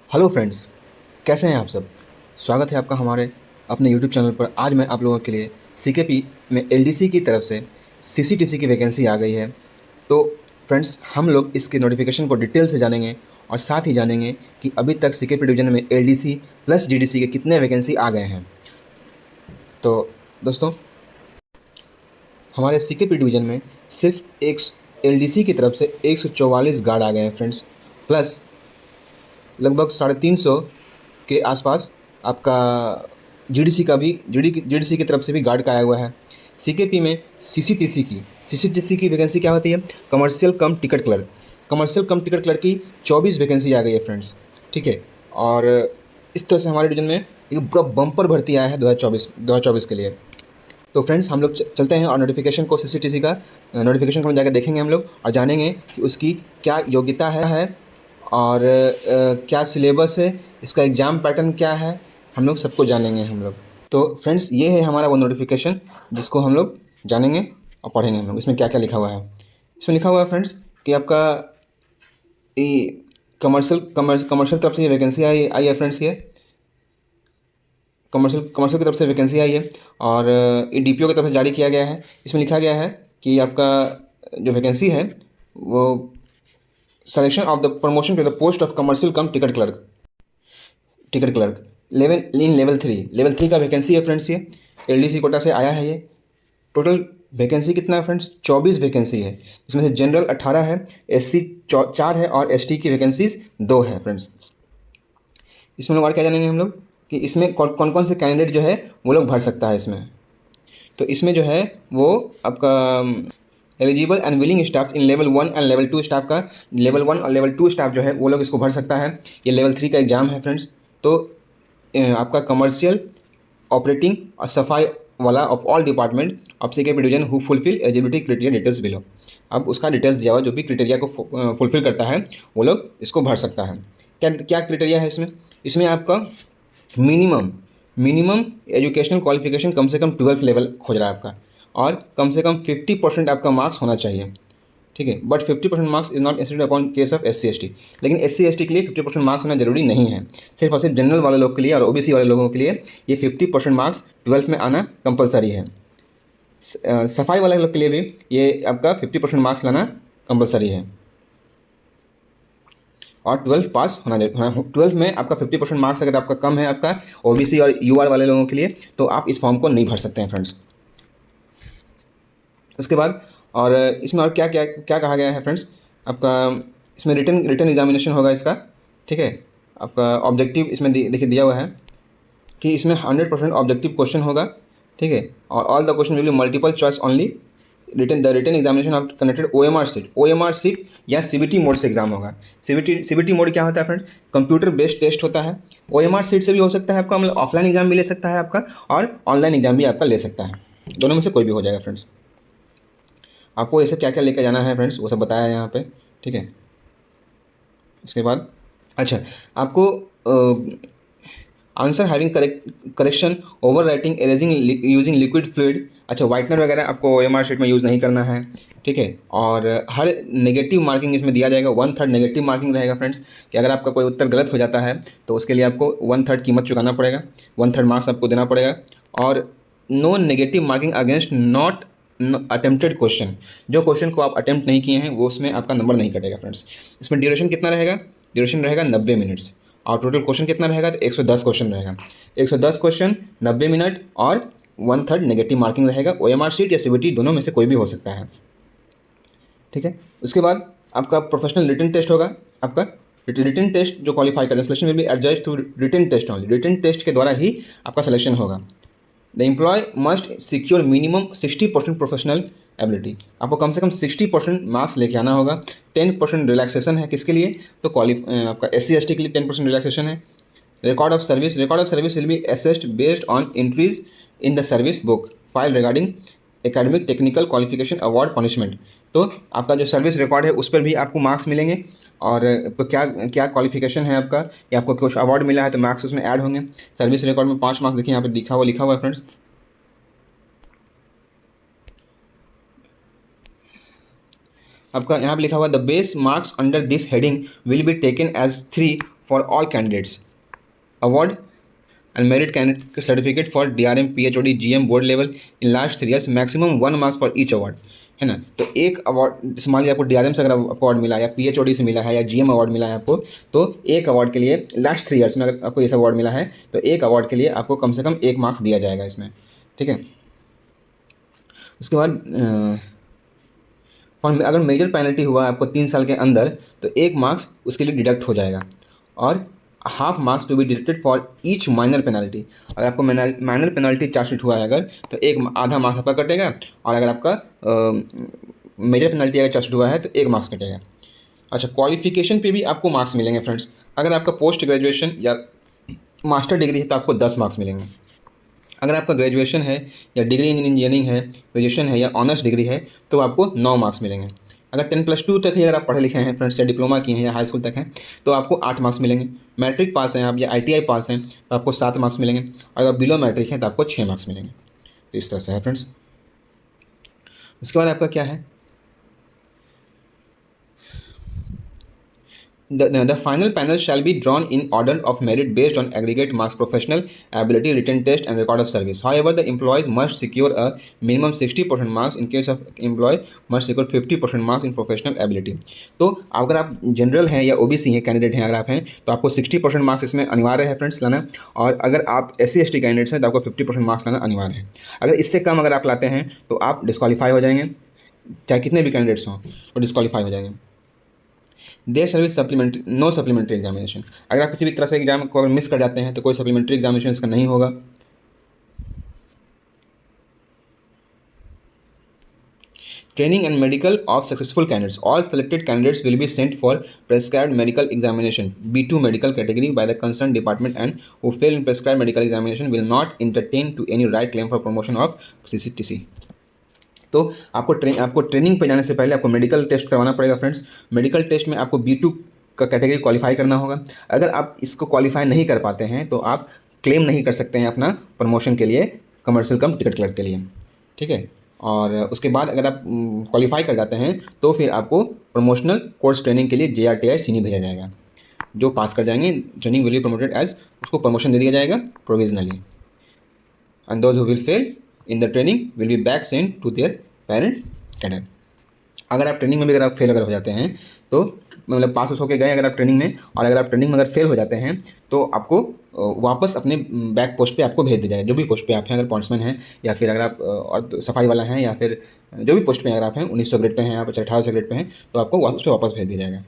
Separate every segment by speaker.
Speaker 1: Hello friends, कैसे हैं आप सब। स्वागत है आपका हमारे अपने यूट्यूब चैनल पर। आज मैं आप लोगों के लिए सीकेपी में एलडीसी की तरफ से सीसीटीसी की वैकेंसी आ गई है। तो फ्रेंड्स, हम लोग इसके नोटिफिकेशन को डिटेल से जानेंगे और साथ ही जानेंगे कि अभी तक सीकेपी डिवीजन में एलडीसी प्लस डीडीसी के कितने वैकेंसी आ गए हैं। तो दोस्तों, हमारे सीकेपी डिवीजन में सिर्फ एक एलडीसी की तरफ से 144 गार्ड आ गए हैं फ्रेंड्स, प्लस लगभग 350 के आसपास आपका जीडीसी का भी जीडीसी की तरफ से भी गार्ड का आया हुआ है। सीकेपी में सीसीटीसी की वैकेंसी क्या होती है? Commercial cum ticket clerk. Commercial cum ticket clerk की 24 वैकेंसी आ गई है फ्रेंड्स, ठीक है। और इस तरह से हमारे डिवीजन में एक पूरा बम्पर भर्ती आया है 2024 के लिए। तो फ्रेंड्स, हम लोग चलते हैं और नोटिफिकेशन को सीसीटीसी का नोटिफिकेशन को जाकर देखेंगे हम लोग और जानेंगे कि उसकी क्या योग्यता है और क्या सिलेबस है, इसका एग्ज़ाम पैटर्न क्या है, हम लोग सबको जानेंगे हम लोग। तो फ्रेंड्स, ये है हमारा वो नोटिफिकेशन जिसको हम लोग जानेंगे और पढ़ेंगे हम लोग। इसमें क्या क्या लिखा हुआ है? इसमें लिखा हुआ है फ्रेंड्स कि आपका ये कमर्शियल तरफ से ये वैकेंसी आई है फ्रेंड्स। ये कमर्शियल की तरफ से वैकेंसी आई है और ये डीपीओ की तरफ से जारी किया गया है। इसमें लिखा गया है कि आपका जो वैकेंसी है वो selection of the promotion to the post of commercial cum ticket clerk level 3 का वैकेंसी है फ्रेंड्स। ये एलडीसी कोटा से आया है। ये टोटल वैकेंसी कितना है फ्रेंड्स? 24 वैकेंसी है, जिसमें से जनरल 18 है, एससी 4 है और एसटी की वैकेंसीज 2 है फ्रेंड्स। इसमें लोग और क्या जानेंगे हम लोग कि इसमें कौन कौन से कैंडिडेट जो है वो लोग भर सकता है इसमें। तो इसमें जो है वो आपका eligible and willing staff in level 1 and level 2 staff का, लेवल 1 और लेवल 2 स्टाफ जो है वो लोग इसको भर सकता है। ये लेवल 3 का एग्ज़ाम है फ्रेंड्स। तो आपका कमर्शियल ऑपरेटिंग और सफाई वाला of all department of CKP division who fulfil eligibility criteria details below. अब उसका डिटेल्स दिया हुआ, जो भी क्राइटेरिया को फुलफिल करता है वो लोग इसको भर सकता है। क्या क्या क्राइटेरिया है इसमें? इसमें आपका मिनिमम मिनिमम एजुकेशनल क्वालिफिकेशन कम से कम 12th लेवल खोज रहा है आपका, और कम से कम 50% आपका मार्क्स होना चाहिए, ठीक है। But 50% marks is not incident upon case of SC ST। लेकिन SC ST के लिए 50% मार्क्स होना जरूरी नहीं है। सिर्फ और सिर्फ जनरल वाले लोग के लिए और OBC वाले लोगों के लिए ये 50% मार्क्स 12th में आना कंपलसरी है। सफाई वाले लोग के लिए भी ये आपका 50% मार्क्स लाना कंपलसरी है और 12th पास होना 12th में आपका 50% मार्क्स अगर आपका कम है आपका OBC और UR वाले लोगों के लिए, तो आप इस फॉर्म को नहीं भर सकते हैं फ्रेंड्स। उसके बाद और इसमें और क्या क्या क्या कहा गया है फ्रेंड्स? आपका इसमें रिटन एग्जामिनेशन होगा इसका, ठीक है। आपका ऑब्जेक्टिव इसमें देखिए दिया हुआ है कि इसमें 100% ऑब्जेक्टिव क्वेश्चन होगा, ठीक है। और all the question will be multiple choice only. Written examination of conducted OMR sheet या CBT मोड से एग्जाम होगा। CBT मोड क्या होता है फ्रेंड? कंप्यूटर बेस्ड टेस्ट होता है। OMR सीट से भी हो सकता है आपका, मतलब ऑफलाइन एग्जाम भी ले सकता है आपका और ऑनलाइन एग्जाम भी आपका ले सकता है। दोनों में से कोई भी हो जाएगा फ्रेंड्स। आपको ये सब क्या क्या लेकर जाना है फ्रेंड्स वो सब बताया है यहाँ पे, ठीक है। इसके बाद अच्छा, आपको answer having correction over writing erasing using liquid fluid. अच्छा, वाइटनर वगैरह आपको OMR शीट में यूज़ नहीं करना है, ठीक है। और हर नेगेटिव मार्किंग इसमें दिया जाएगा। 1/3 नेगेटिव मार्किंग रहेगा फ्रेंड्स, कि अगर आपका कोई उत्तर गलत हो जाता है तो उसके लिए आपको 1/3 कीमत चुकाना पड़ेगा, 1/3 मार्क्स आपको देना पड़ेगा। और no negative marking against not attempted question. जो क्वेश्चन को आप अटेम्प्ट नहीं किए हैं वो उसमें आपका नंबर नहीं कटेगा फ्रेंड्स। इसमें ड्यूरेशन कितना रहेगा? ड्यूरेशन रहेगा 90 मिनट्स। और टोटल क्वेश्चन कितना रहेगा? तो 110 क्वेश्चन रहेगा। 110 क्वेश्चन, 90 मिनट और 1/3 नेगेटिव मार्किंग रहेगा। OMR शीट या CBT दोनों में से कोई भी हो सकता है, ठीक है। उसके बाद आपका प्रोफेशनल रिटन टेस्ट होगा। आपका रिटन टेस्ट जो क्वालिफाई करता है, selection will be adjust through written test only. Written test के द्वारा ही आपका सिलेक्शन होगा। The employ must secure minimum 60% professional ability. आपको कम से कम 60% मार्क्स लेके आना होगा। 10% रिलैक्सेशन है किसके लिए? तो आपका SC ST के लिए 10% रिलैक्सेशन है। Record of service will be assessed based on entries in the service book file regarding academic technical qualification award punishment. तो आपका जो सर्विस रिकॉर्ड है उस पर भी आपको मार्क्स मिलेंगे, और तो क्या क्या क्वालिफिकेशन है आपका, या आपको कुछ अवार्ड मिला है तो मार्क्स उसमें ऐड होंगे। सर्विस रिकॉर्ड में 5 मार्क्स देखिए यहाँ पे लिखा हुआ है फ्रेंड्स। आपका यहाँ पे लिखा हुआ the base marks under this heading will be taken as 3 for all candidates, award and merit candidate certificate for DRM PhD GM board level in last 3 years, maximum 1 marks for each award, है ना। तो एक award मान लीजिए आपको DRM से अगर award मिला या PhD से मिला है या GM अवार्ड मिला है आपको, तो एक अवार्ड के लिए लास्ट 3 ईयर्स में अगर आपको ऐसा अवार्ड मिला है तो एक अवार्ड के लिए आपको कम से कम 1 मार्क्स दिया जाएगा इसमें, ठीक है। उसके बाद अगर मेजर पेनल्टी हुआ आपको 3 साल के अंदर तो 1 मार्क्स उसके लिए डिडक्ट हो जाएगा, और half marks to be deducted for each minor penalty. अगर आपको माइनर पेनल्टी चार्जशीट हुआ है अगर, तो एक आधा मार्क्स आपका कटेगा, और अगर आपका मेजर पेनल्टी अगर चार्जशीट हुआ है तो 1 मार्क्स कटेगा। अच्छा, क्वालिफिकेशन पे भी आपको मार्क्स मिलेंगे फ्रेंड्स। अगर आपका पोस्ट ग्रेजुएशन या मास्टर डिग्री है तो आपको 10 मार्क्स मिलेंगे। अगर आपका ग्रेजुएशन है या डिग्री इन इंजीनियरिंग है, ग्रेजुएशन है या ऑनर्स डिग्री है तो आपको 9 मार्क्स मिलेंगे। अगर 10+2 तक ही अगर आप पढ़े लिखे हैं फ्रेंड्स, या डिप्लोमा किए हैं या हाई स्कूल तक हैं तो आपको 8 मार्क्स मिलेंगे। मैट्रिक पास हैं आप या ITI पास हैं तो आपको 7 मार्क्स मिलेंगे। अगर बिलो मैट्रिक हैं तो आपको 6 मार्क्स मिलेंगे। तो इस तरह से है फ्रेंड्स। उसके बाद आपका क्या है, The final panel shall be drawn in order of merit based on aggregate marks, professional ability, written test, and record of service. However, the employees must secure a minimum 60% marks. In case of employee, must secure 50% marks in professional ability. तो अगर आप general हैं या OBC हैं candidate हैं, अगर आप हैं तो आपको 60% मार्क्स इसमें अनिवार्य है फ्रेंड्स लाना, और अगर आप SC ST कैंडिडेट्स हैं तो आपको 50% मार्क्स लाना अनिवार्य है। अगर इससे कम अगर आप लाते हैं तो आप डिस्क्वालीफाई हो जाएंगे, चाहे कितने भी कैंडिडेट्स हों वो डिस्क्वालीफाई हो जाएंगे। There shall be supplementary, no supplementary examination. अगर आप किसी भी तरह से एग्जाम को अगर मिस कर जाते हैं तो कोई सप्लीमेंट्री एग्जामिनेशन इसका नहीं होगा। Training and medical of successful candidates, all selected candidates will be sent for prescribed medical examination B2 medical category by the concern department, and who fail in prescribed medical examination will not entertain to any right claim for promotion of CCTC। तो आपको training पे जाने से पहले आपको medical test करवाना पड़ेगा friends. Medical test में आपको B2 का कैटेगरी क्वालिफाई करना होगा। अगर आप इसको क्वालिफाई नहीं कर पाते हैं तो आप क्लेम नहीं कर सकते हैं अपना प्रमोशन के लिए, कमर्शियल कम टिकट क्लर्क के लिए, ठीक है। और उसके बाद अगर आप क्वालिफाई कर जाते हैं तो फिर आपको प्रमोशनल कोर्स ट्रेनिंग के लिए JRTI सीनी भेजा जाएगा। जो पास कर जाएंगे training will be promoted as, उसको प्रमोशन दे दिया जाएगा provisionally, and those who will fail in the training will be back sent to their parent cadre. अगर आप ट्रेनिंग में भी अगर आप फेल अगर हो जाते हैं तो मतलब पास होकर गए अगर आप ट्रेनिंग में, और अगर आप ट्रेनिंग में अगर फेल हो जाते हैं तो आपको वापस अपने बैक पोस्ट पे आपको भेज दिया जाएगा। जो भी पोस्ट पे आप हैं, अगर पॉइंट्समैन हैं या फिर अगर आप और सफाई वाला हैं या फिर जो भी पोस्ट पे अगर आप हैं 1900 ग्रेड पे हैं आप, 1800 ग्रेड पे हैं, तो आपको उस पर वापस भेज दिया जाएगा।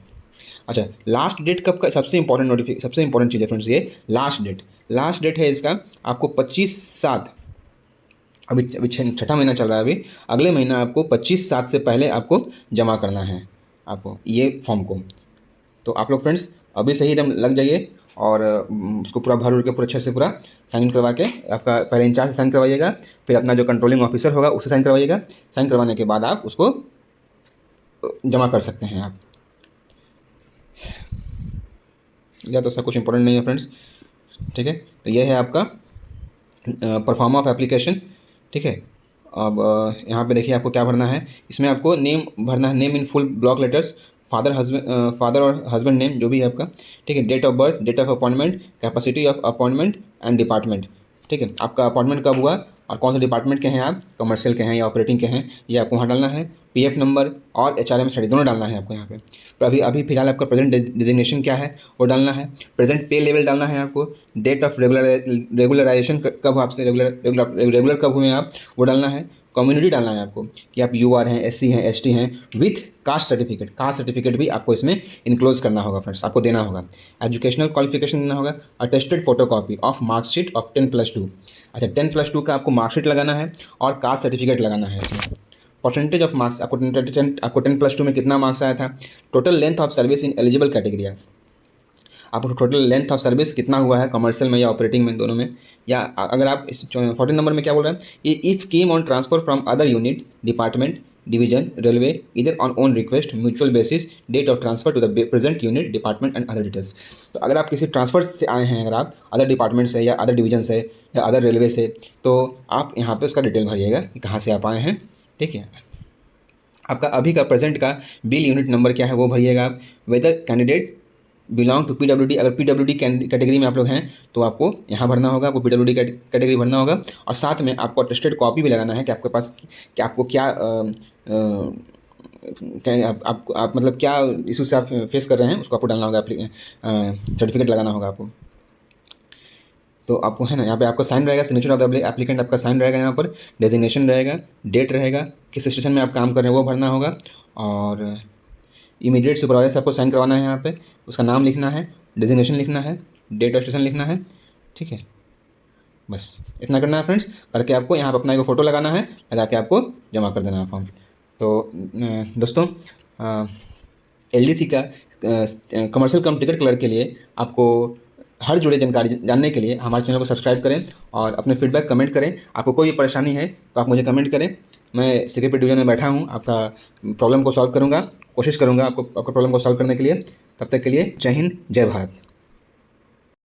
Speaker 1: अच्छा, लास्ट डेट कब का, सबसे इंपॉर्टेंट चीज़ है फ्रेंड्स ये लास्ट डेट है इसका आपको 25/7, अभी 6ठा महीना चल रहा है, अभी अगले महीना आपको 25/7 से पहले आपको जमा करना है आपको ये फॉर्म को। तो आप लोग फ्रेंड्स अभी से ही एकदम लग जाइए और उसको पूरा भर उड़ के पूरा अच्छे से पूरा साइन करवा के, आपका पहले इंचार्ज से साइन करवाइएगा, फिर अपना जो कंट्रोलिंग ऑफिसर होगा उससे साइन करवाइएगा। साइन करवाने के बाद आप उसको जमा कर सकते हैं आप, या तो उसका कुछ इंपॉर्टेंट नहीं है फ्रेंड्स, ठीक है। तो ये है आपका परफॉर्म ऑफ एप्लीकेशन, ठीक है। अब यहाँ पे देखिए आपको क्या भरना है, इसमें आपको नेम भरना है, name in full block letters, father और हस्बैंड नेम जो भी है आपका, ठीक है। Date of birth, date of appointment, capacity of appointment and department, ठीक है। आपका अपॉइंटमेंट कब हुआ और कौन से डिपार्टमेंट के हैं आप, कमर्शियल के हैं या ऑपरेटिंग के हैं, ये आपको वहाँ डालना है। PF नंबर और HRM स्टडी दोनों डालना है आपको यहाँ पे। तो अभी फिलहाल आपका प्रेजेंट डिजिग्नेशन क्या है वो डालना है। प्रेजेंट पे लेवल डालना है आपको। डेट ऑफ रेगुलराइजेशन कब आपसे रेगुलर कब हुए आप वो डालना है। कम्युनिटी डालना है आपको कि आप UR हैं, SC हैं, ST हैं, विथ कास्ट सर्टिफिकेट भी आपको इसमें इनक्लोज करना होगा फ्रेंड्स, आपको देना होगा। एजुकेशनल क्वालिफिकेशन देना होगा। Attested photocopy of marksheet of 10+2। अच्छा, 10+2 का आपको मार्कशीट लगाना है और कास्ट सर्टिफिकेट लगाना है इसमें। परसेंटेज ऑफ मार्क्स आपको 10+2 में कितना मार्क्स आया था। Total length of service in eligible category, आपको टोटल लेंथ ऑफ सर्विस कितना हुआ है कमर्शियल में या ऑपरेटिंग में, दोनों में। या अगर आप इस 14 नंबर में क्या बोल रहे हैं, ये if came on transfer from other unit, department, division, railway, इधर on own request, mutual basis, date of transfer to the present unit, department and other details. तो अगर आप किसी ट्रांसफर से आए हैं, अगर आप अदर डिपार्टमेंट से या अदर डिवीजन से या अदर रेलवे से, तो आप यहाँ पे उसका डिटेल भरिएगा कि कहाँ से आप आए हैं, ठीक है। आपका अभी का प्रेजेंट का बिल यूनिट नंबर क्या है वो भरिएगा आप। Whether candidate belong to PWD, अगर पीडब्ल्यूडी कैटेगरी में आप लोग हैं तो आपको यहाँ भरना होगा, आपको पीडब्ल्यूडी कैटेगरी भरना होगा। और साथ में आपको अटेस्टेड कॉपी भी लगाना है कि आपके पास कि आपको क्या आप मतलब क्या इशू से आप फेस कर रहे हैं, उसको आपको डालना होगा, सर्टिफिकेट लगाना होगा आपको। तो आपको है ना, यहाँ पे आपका साइन रहेगा, सिग्नेचर ऑफ द एप्लीकेंट आपका साइन रहेगा, यहाँ पर डेजिग्नेशन रहेगा, डेट रहेगा, किस स्टेशन में आप काम कर रहे हैं वो भरना होगा, और इमीडिएट सुपरवाइजर से आपको साइन करवाना है, यहाँ पे उसका नाम लिखना है, डेजिग्नेशन लिखना है, डेट ऑफ स्टेशन लिखना है, ठीक है। बस इतना करना है फ्रेंड्स, करके आपको यहाँ पर अपना एक फ़ोटो लगाना है, लगा के आपको जमा कर देना है फॉर्म। तो दोस्तों LDC का कमर्शियल कम टिकट क्लर्क के लिए आपको हर जुड़े जानकारी जानने के लिए हमारे चैनल को सब्सक्राइब करें और अपने फीडबैक कमेंट करें। आपको कोई भी परेशानी है तो आप मुझे कमेंट करें, मैं सेक्रेटरी डिवीजन में बैठा हूँ, आपका प्रॉब्लम को सॉल्व करूँगा, कोशिश करूँगा आपको आपका प्रॉब्लम को सॉल्व करने के लिए। तब तक के लिए जय हिंद, जय भारत।